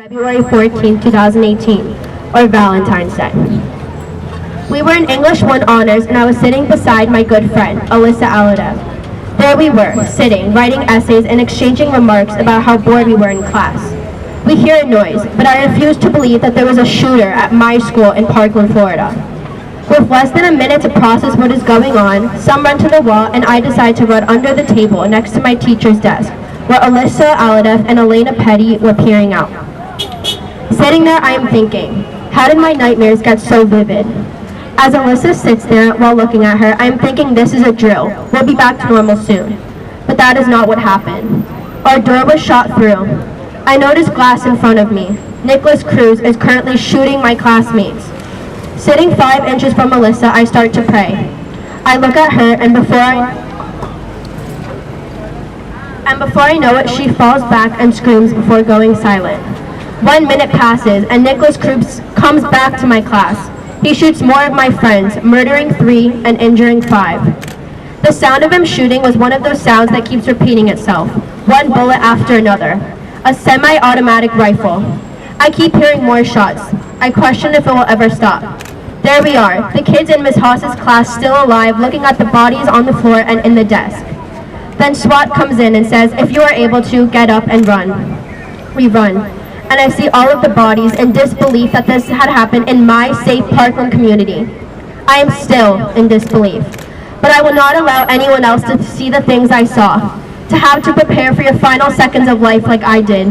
February 14, 2018, or Valentine's Day. We were in English 1 honors and I was sitting beside my good friend, Alyssa Aladev. There we were, sitting, writing essays and exchanging remarks about how bored we were in class. We hear a noise, but I refuse to believe that there was a shooter at my school in Parkland, Florida. With less than a minute to process what is going on, some run to the wall and I decide to run under the table next to my teacher's desk, where Alyssa Aladev and Elena Petty were peering out. Sitting there, I am thinking, how did my nightmares get so vivid? As Alyssa sits there while looking at her, I am thinking this is a drill. We'll be back to normal soon. But that is not what happened. Our door was shot through. I notice glass in front of me. Nicholas Cruz is currently shooting my classmates. Sitting 5 inches from Alyssa, I start to pray. I look at her, and before I know it, she falls back and screams before going silent. 1 minute passes, and Nicholas Cruz comes back to my class. He shoots more of my friends, murdering 3 and injuring 5. The sound of him shooting was one of those sounds that keeps repeating itself, one bullet after another. A semi-automatic rifle. I keep hearing more shots. I question if it will ever stop. There we are, the kids in Ms. Haas's class still alive, looking at the bodies on the floor and in the desk. Then SWAT comes in and says, if you are able to, get up and run. We run. And I see all of the bodies in disbelief that this had happened in my safe Parkland community. I am still in disbelief. But I will not allow anyone else to see the things I saw. To have to prepare for your final seconds of life like I did.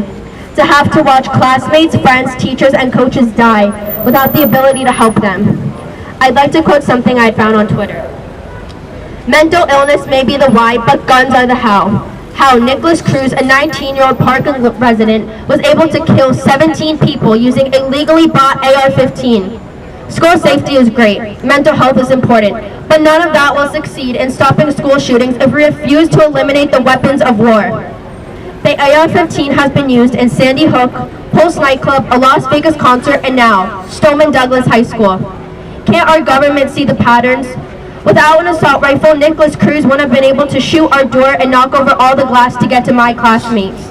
To have to watch classmates, friends, teachers, and coaches die without the ability to help them. I'd like to quote something I found on Twitter. Mental illness may be the why, but guns are the how. How Nicholas Cruz, a 19-year-old Parkland resident, was able to kill 17 people using a legally bought AR-15. School safety is great, mental health is important, but none of that will succeed in stopping school shootings if we refuse to eliminate the weapons of war. The AR-15 has been used in Sandy Hook, Pulse nightclub, a Las Vegas concert, and now, Stoneman Douglas High School. Can't our government see the patterns? Without an assault rifle, Nicholas Cruz wouldn't have been able to shoot our door and knock over all the glass to get to my classmates.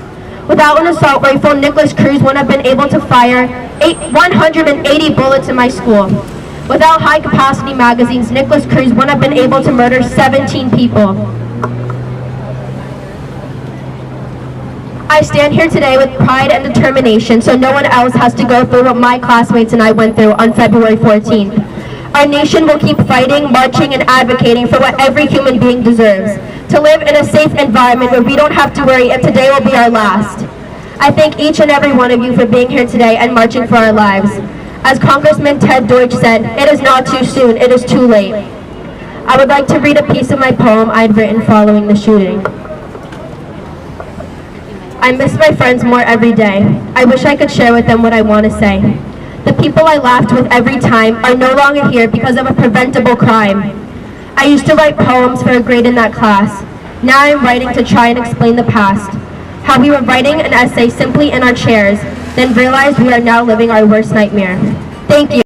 Without an assault rifle, Nicholas Cruz wouldn't have been able to fire 180 bullets in my school. Without high-capacity magazines, Nicholas Cruz wouldn't have been able to murder 17 people. I stand here today with pride and determination so no one else has to go through what my classmates and I went through on February 14th. Our nation will keep fighting, marching, and advocating for what every human being deserves. To live in a safe environment where we don't have to worry if today will be our last. I thank each and every one of you for being here today and marching for our lives. As Congressman Ted Deutsch said, it is not too soon, it is too late. I would like to read a piece of my poem I had written following the shooting. I miss my friends more every day. I wish I could share with them what I want to say. The people I laughed with every time are no longer here because of a preventable crime. I used to write poems for a grade in that class. Now I am writing to try and explain the past. How we were writing an essay simply in our chairs, then realized we are now living our worst nightmare. Thank you.